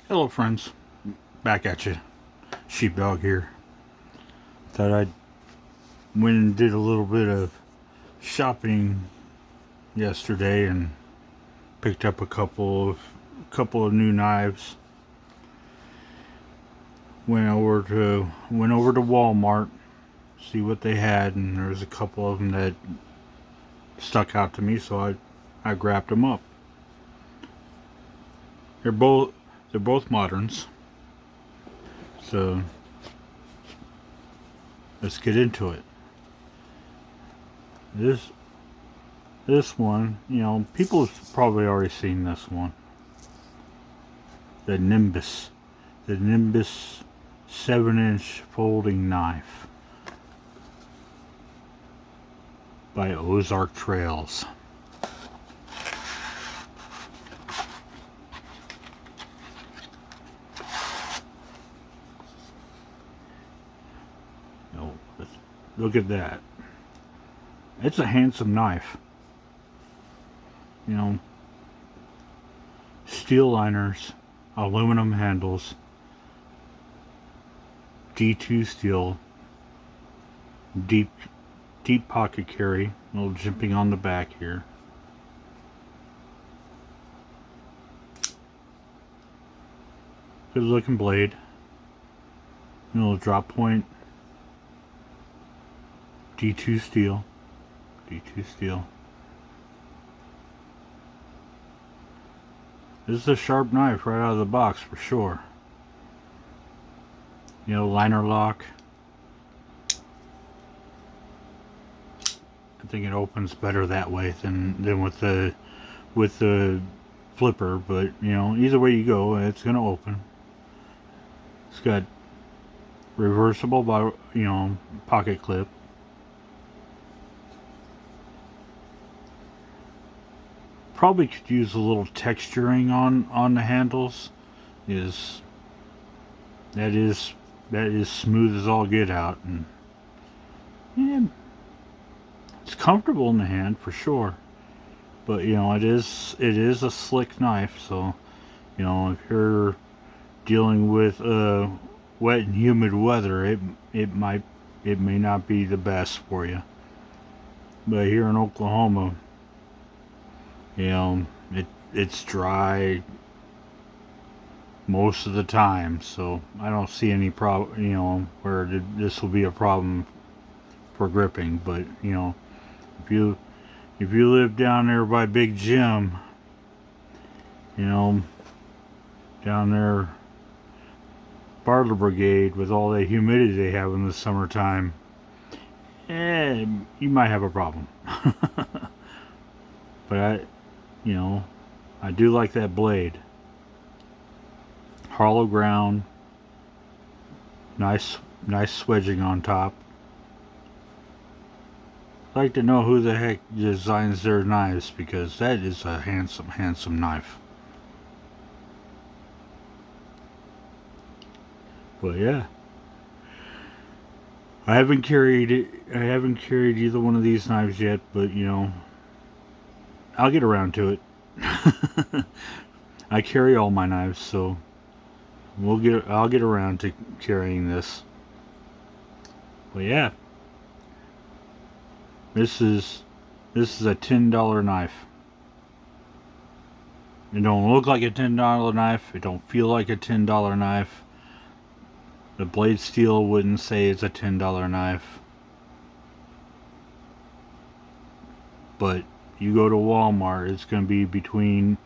Hello friends, back at you. Sheepdog here. Thought I'd went and did a little bit of shopping yesterday and picked up a couple of new knives. Went over to Walmart, see what they had, and there was a couple of them that stuck out to me, so I grabbed them up. They're both moderns, so let's get into it. This one, people have probably already seen this one. The Nimbus. The Nimbus 7-inch folding knife by Ozark Trails. Look at that. It's a handsome knife. Steel liners, aluminum handles, D2 steel, deep pocket carry, a little jimping on the back here. Good looking blade. Little drop point. D2 steel. D2 steel. This is a sharp knife right out of the box for sure. Liner lock. I think it opens better that way than with the flipper, but either way you go, it's gonna open. It's got reversible pocket clip. Probably could use a little texturing on the handles. That is smooth as all get out, and it's comfortable in the hand for sure. But it is a slick knife, so if you're dealing with wet and humid weather, it may not be the best for you. But here in Oklahoma, it's dry most of the time, so I don't see any problem, where this will be a problem for gripping. But if you live down there by Big Jim, down there, Bartlett Brigade, with all the humidity they have in the summertime, you might have a problem. But I do like that blade. Hollow ground, nice swedging on top. I'd like to know who the heck designs their knives, because that is a handsome knife. But yeah, I haven't carried either one of these knives yet, but I'll get around to it. I carry all my knives, so I'll get around to carrying this. But yeah, this is a $10 knife. It don't look like a $10 knife. It don't feel like a $10 knife. The blade steel wouldn't say it's a $10 knife. But you go to Walmart, it's going to be between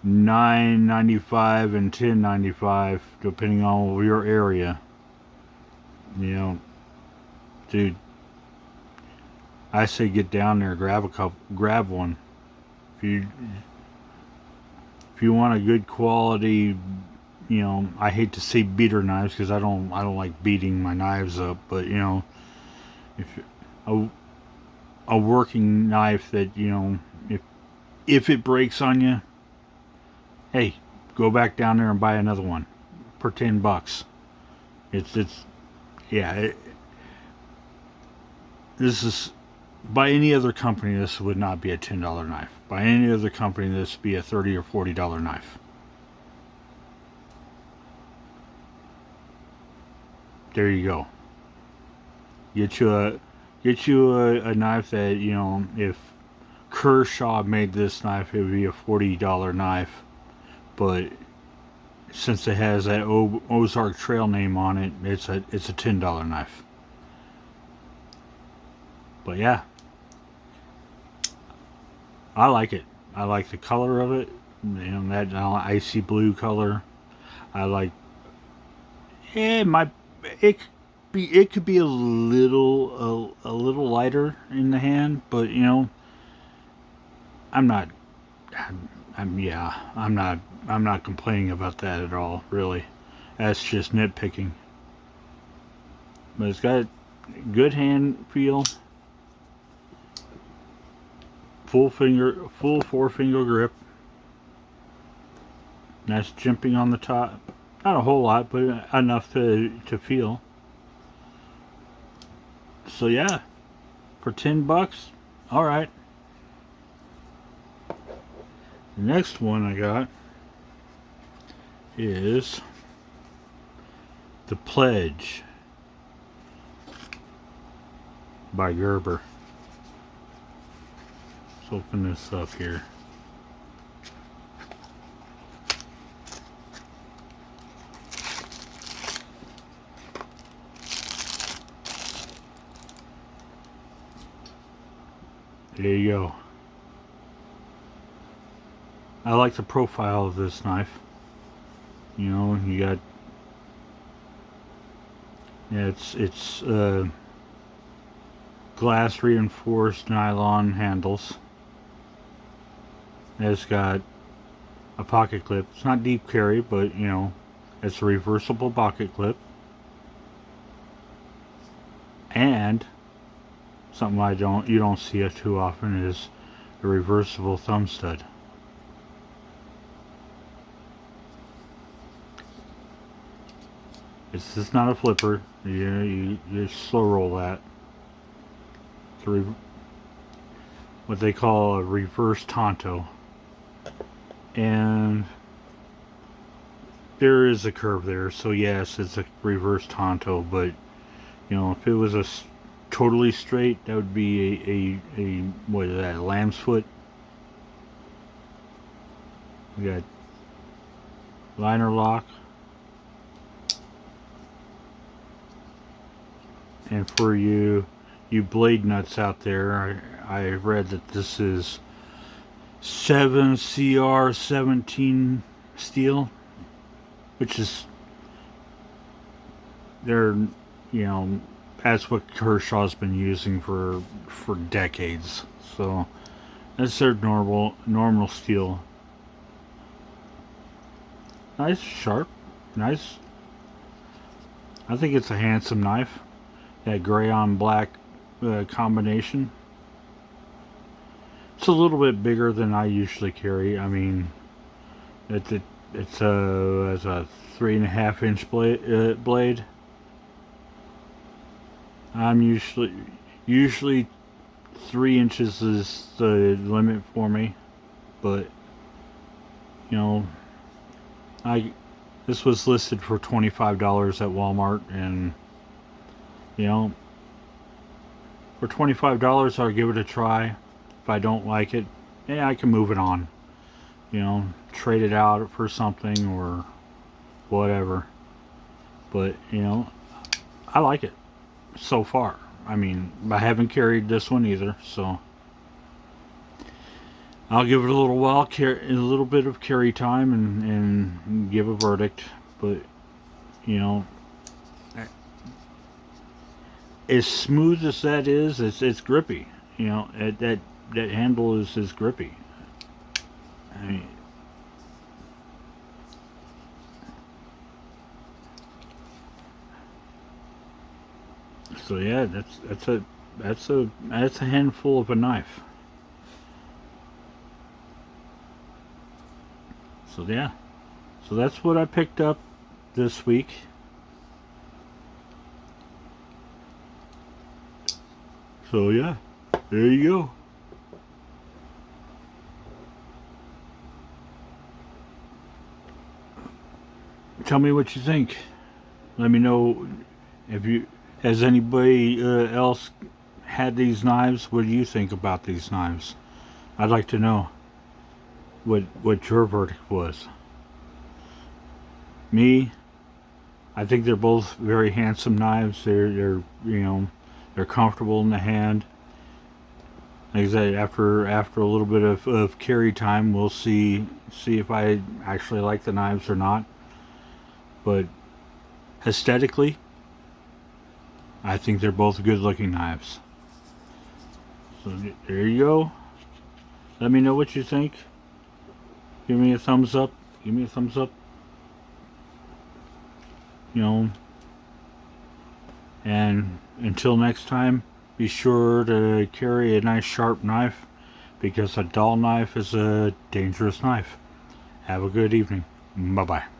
$9.95 and $10.95, depending on your area. Dude, I say get down there, grab one. If you want a good quality, I hate to say beater knives, because I don't like beating my knives up, but if a working knife that if it breaks on you, hey, go back down there and buy another one for $10. This is, by any other company, this would not be a $10 knife. By any other company, this would be a $30 or $40 knife. there you go. Get you a knife that, you know, if Kershaw made this knife, it would be a $40 knife. But since it has that Ozark Trail name on it, it's a $10 knife. But yeah, I like it. I like the color of it. You know, that icy blue color. I like. It might. It could be a little lighter in the hand, but you know, I'm not. I'm not complaining about that at all. Really, that's just nitpicking. But it's got good hand feel. Full forefinger grip. Nice jimping on the top. Not a whole lot, but enough to feel. So yeah, for $10, all right. The next one I got is The Pledge by Gerber. Let's open this up here. There you go. I like the profile of this knife. You know, you got, yeah, it's glass reinforced nylon handles. It's got a pocket clip. It's not deep carry, but you know, it's a reversible pocket clip. And something you don't see it too often is a reversible thumb stud. This is not a flipper. You slow roll that. It's what they call a reverse Tonto. And there is a curve there, so yes, it's a reverse Tonto, but you know, if it was a totally straight, that would be a what is that, a lamb's foot. We got liner lock. And for you blade nuts out there, I read that this is 7CR17 steel, which is, they're, you know, that's what Kershaw's been using for decades. So that's their normal steel. Nice, sharp, nice. I think it's a handsome knife. That gray on black combination. It's a little bit bigger than I usually carry. I mean, it's a 3.5 inch blade. I'm usually 3 inches is the limit for me, but you know, this was listed for $25 at Walmart, and you know, for $25 I'll give it a try. If I don't like it, yeah, I can move it on. You know, trade it out for something or whatever. But, you know, I like it so far. I mean, I haven't carried this one either, so I'll give it a little bit of carry time and give a verdict. But, you know, as smooth as that is, it's grippy. You know, that handle is grippy. I mean, so yeah, that's a handful of a knife. So yeah, so that's what I picked up this week. So yeah, there you go. Tell me what you think. Let me know If you, has anybody else had these knives? What do you think about these knives? I'd like to know what your verdict was. Me, I think they're both very handsome knives. They're they're comfortable in the hand. Like I said, after a little bit of carry time, we'll see if I actually like the knives or not. But aesthetically, I think they're both good looking knives. So there you go. Let me know what you think. Give me a thumbs up. Give me a thumbs up. You know, and until next time, be sure to carry a nice sharp knife, because a dull knife is a dangerous knife. Have a good evening. Bye bye.